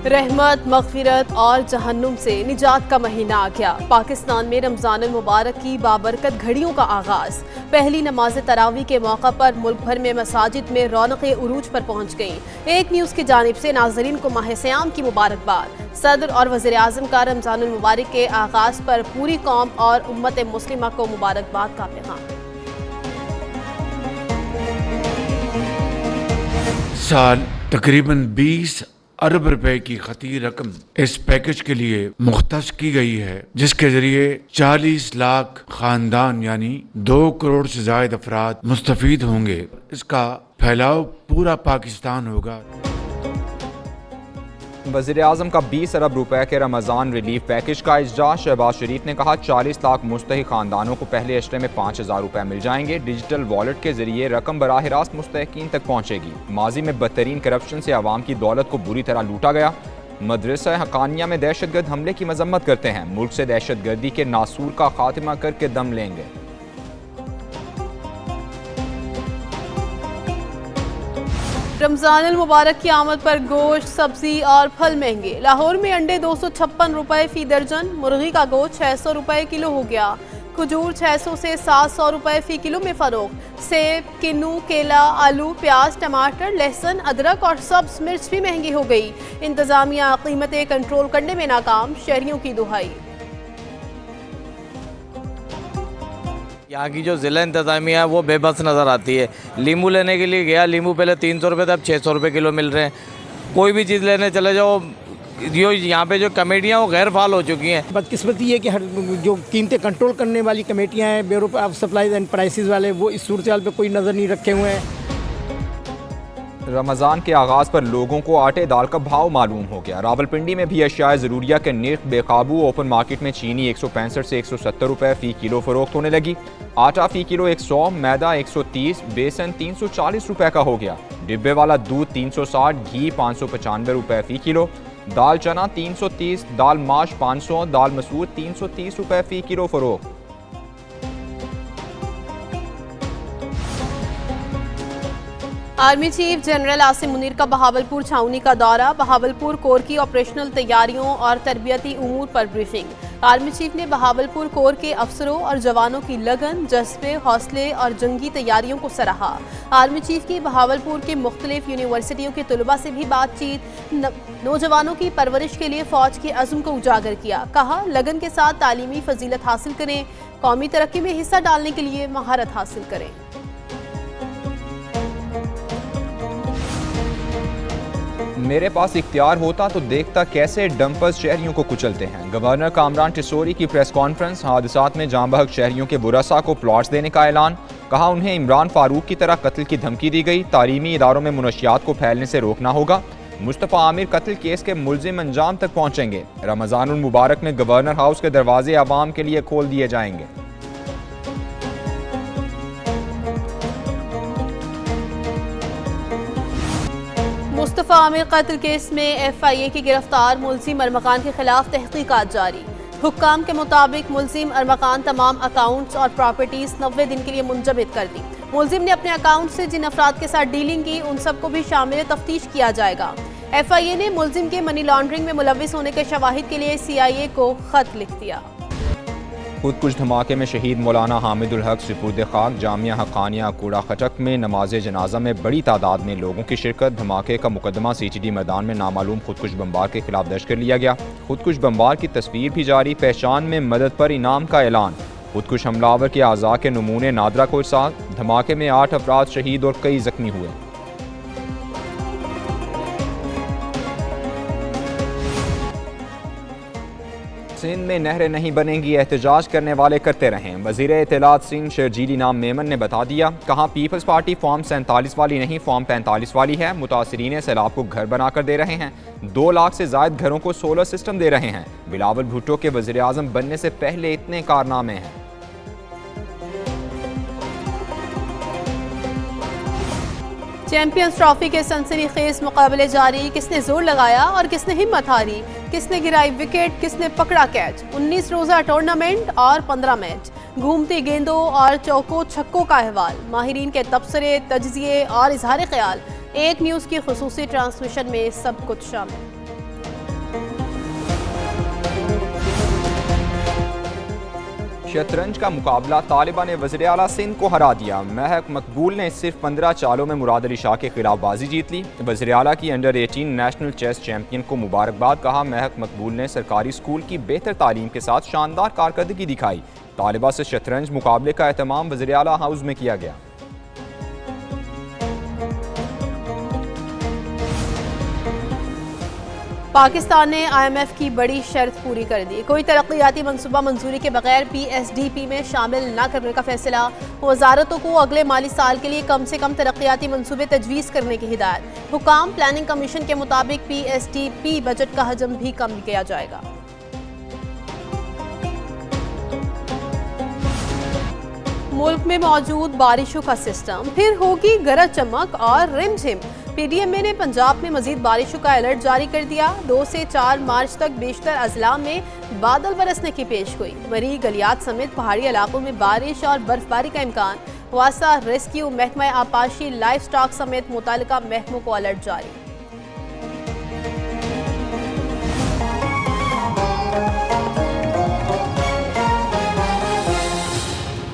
रहमत, मग़फ़िरत और जहन्नुम से निजात का महीना आ गया। पाकिस्तान में रमज़ानुल मुबारक की बाबरकत घड़ियों का आगाज़। पहली नमाज तरावी के मौका पर मुल्क भर में मसाजिद में रौनक़ें उरूज पर पहुँच गईं। एक न्यूज़ की जानिब से नाज़रीन को माह सियाम की मुबारकबाद। सदर और वज़ीर आज़म का रमज़ानुल मुबारक के आगाज़ पर पूरी कौम और उम्मत मुस्लिमा को मुबारकबाद का पैगाम। साल तकरीबन 20 अरब रुपए की खती रकम इस पैकेज के लिए मुख्तस की गई है, जिसके जरिए 40 लाख खानदान यानी 2 करोड़ से ज्यादा अफराद मुस्तफीद होंगे। इसका फैलाव पूरा पाकिस्तान होगा। वज़ीर आज़म का 20 अरब रुपए के रमज़ान रिलीफ पैकेज का इजरा। शहबाज शरीफ ने कहा 40 लाख मुस्तहिक खानदानों को पहले अशरे में 5000 रुपए मिल जाएंगे। डिजिटल वॉलेट के जरिए रकम बराह रास्त मुस्तहिकीन तक पहुँचेगी। माजी में बदतरीन करप्शन से आवाम की दौलत को बुरी तरह लूटा गया। मदरसा हक़ानिया में दहशतगर्द हमले की मजम्मत करते हैं। मुल्क से दहशतगर्दी के नासूर का खात्मा करके दम लेंगे। रमज़ानुल मुबारक की आमद पर गोश्त, सब्जी और फल महंगे। लाहौर में अंडे 256 रुपए फी दर्जन, मुर्गी का गोश्त 600 रुपए किलो हो गया। खजूर 600 से 700 रुपए फी किलो में फरोख्त। सेब, किन्नू, केला, आलू, प्याज, टमाटर, लहसुन, अदरक और सब्ज मिर्च भी महंगी हो गई। इंतजामिया कीमतें कंट्रोल करने में नाकाम, शहरियों की दुहाई। यहाँ की जो ज़िला इंतज़ामिया है वो बेबस नज़र आती है। लींबू लेने के लिए गया, लींबू पहले 300 रुपये थे, अब 600 रुपये किलो मिल रहे हैं। कोई भी चीज़ लेने चले जाओ, जो यहाँ पे जो कमेटियाँ वो गैर फाल हो चुकी हैं। बदकिस्मती है कि हर जो कीमतें कंट्रोल करने वाली कमेटियाँ हैं, bureau of supplies and prices वाले, वो इस सूरत हाल पर कोई नज़र नहीं रखे हुए हैं। रमज़ान के आगाज़ पर लोगों को आटे दाल का भाव मालूम हो गया। रावलपिंडी में भी अशिया ज़रूरिया के निर्ख बेकाबू। ओपन मार्केट में चीनी 165 से 170 रुपये फ़ी किलो फ़रोख्त होने लगी। आटा फ़ी किलो 100, मैदा 130, बेसन 340 रुपये का हो गया। डिब्बे वाला दूध 360, घी 595 रुपये फ़ी किलो। दाल चना 330, दाल माश 500, दाल मसूर 330 रुपये फ़ी किलो फ़रोख्त। Army chief general Asim Munir का बहावलपुर छावनी का दौरा। बहावलपुर कोर की ऑपरेशनल तैयारियों और तरबियती उमूर पर ब्रीफिंग। आर्मी चीफ ने बहावलपुर कोर के अफसरों और जवानों की लगन, जज्बे, हौसले और जंगी तैयारियों को सराहा। आर्मी चीफ की बहावलपुर के मुख्तलिफ यूनिवर्सिटियों के तलबा से भी बातचीत। नौजवानों की परवरिश के लिए फौज के अज़्म को उजागर किया। कहा, लगन के साथ तालीमी फजीलत हासिल करें, कौमी तरक्की में हिस्सा डालने के लिए महारत हासिल करें। मेरे पास इख्तियार होता तो देखता कैसे डंपर्स शहरियों को कुचलते हैं। गवर्नर कामरान टिसोरी की प्रेस कॉन्फ्रेंस। हादसात में जाँ बहक शहरियों के बुरसा को प्लॉट्स देने का ऐलान। कहा, उन्हें इमरान फारूक की तरह कत्ल की धमकी दी गई। तालीमी इदारों में मुनशियात को फैलने से रोकना होगा। मुस्तफ़ा आमिर कत्ल केस के मुलजिम अंजाम तक पहुँचेंगे। रमज़ानुल मुबारक में गवर्नर हाउस के दरवाजे आवाम के लिए खोल दिए जाएंगे। मुस्तफ़ा आमिर कत्ल केस में FIA की गिरफ्तार मुलजिम अरमकान के खिलाफ तहकीकात जारी। हुक्काम के मुताबिक मुलजिम अरमकान तमाम अकाउंट्स और प्रॉपर्टीज 90 दिन के लिए मुंजमद कर दी। मुलजिम ने अपने अकाउंट से जिन अफराद के साथ डीलिंग की उन सबको भी शामिल तफ्तीश किया जाएगा। FIA ने मुलजिम के मनी लॉन्ड्रिंग में मुलविस होने के शवाहिद के लिए CIA को खत लिख दिया। खुदकुश धमाके में शहीद मौलाना हामिदुल हक सुपुर्द खाक। जामिया हक़ानिया कूड़ा खटक में नमाज जनाजा में बड़ी तादाद में लोगों की शिरकत। धमाके का मुकदमा CTD मैदान में नामालूम खुदकुश बमबार के खिलाफ दर्ज कर लिया गया। खुदकुश बमबार की तस्वीर भी जारी। पहचान में मदद पर इनाम का ऐलान। खुदकुश हमलावर के आज़ा के नमूने नादरा को इरसाल। धमाके में 8 अफराद शहीद और कई जख्मी हुए। सिंध में नहरें नहीं बनेंगी, एहतजाज करने वाले करते रहें। वज़ीर इत्तलात सिंध शर्जीली नाम मेमन ने बता दिया। कहा, पीपल्स पार्टी फॉर्म 47 वाली नहीं, फॉर्म 45 वाली है। मुतासरीन सैलाब को घर बनाकर दे रहे हैं। 2 लाख से ज़ायद घरों को सोलर सिस्टम दे रहे हैं। बिलावल भुट्टो के वज़ीर आज़म बनने से पहले इतने कारनामे हैं। चैंपियंस ट्रॉफी के सनसनीखेज मुकाबले जारी। किसने जोर लगाया और किसने हिम्मत हारी, किसने गिराई विकेट, किसने पकड़ा कैच। 19 रोजा टूर्नामेंट और 15 मैच, घूमती गेंदों और चौकों छक्कों का अहवाल, माहिरीन के तबसरे, तज्जिए और इजहार ख्याल। एक न्यूज़ की खुसूसी ट्रांसमिशन में सब कुछ शामिल। शतरंज का मुकाबला तालिबा ने वज़ीर आला सिंध को हरा दिया। महक मकबूल ने सिर्फ 15 चालों में मुराद अली शाह के खिलाफ बाजी जीत ली। वज़ीर आला की अंडर 18 नेशनल चेस चैंपियन को मुबारकबाद कहा। महक मकबूल ने सरकारी स्कूल की बेहतर तालीम के साथ शानदार कारकर्दगी दिखाई। तालिबा से शतरंज मुकाबले का एहतमाम वज़ीर आला हाउस में किया गया। पाकिस्तान ने IMF की बड़ी शर्त पूरी कर दी। कोई तरक्याती मंसूबा मंजूरी के बगैर PSDP में शामिल न करने का फैसला। वजारतों को अगले माली साल के लिए कम से कम तरक्याती मंसूबे तजवीज़ करने की हिदायत। हुकाम प्लानिंग कमीशन के मुताबिक PSDP बजट का हजम भी कम किया जाएगा। मुल्क में मौजूद बारिशों का सिस्टम, फिर होगी गरज चमक और रिमझिम। PDMA ने पंजाब में मजीद बारिशों का अलर्ट जारी कर दिया। 2 से 4 मार्च तक बेशतर अजला में बादल बरसने की पेशगोई। मरी गलियात समेत पहाड़ी इलाकों में बारिश और बर्फबारी का इम्कान। वासा रेस्क्यू महकमा आपाशी लाइफ स्टॉक समेत मुतल्लिका महकमों को अलर्ट जारी।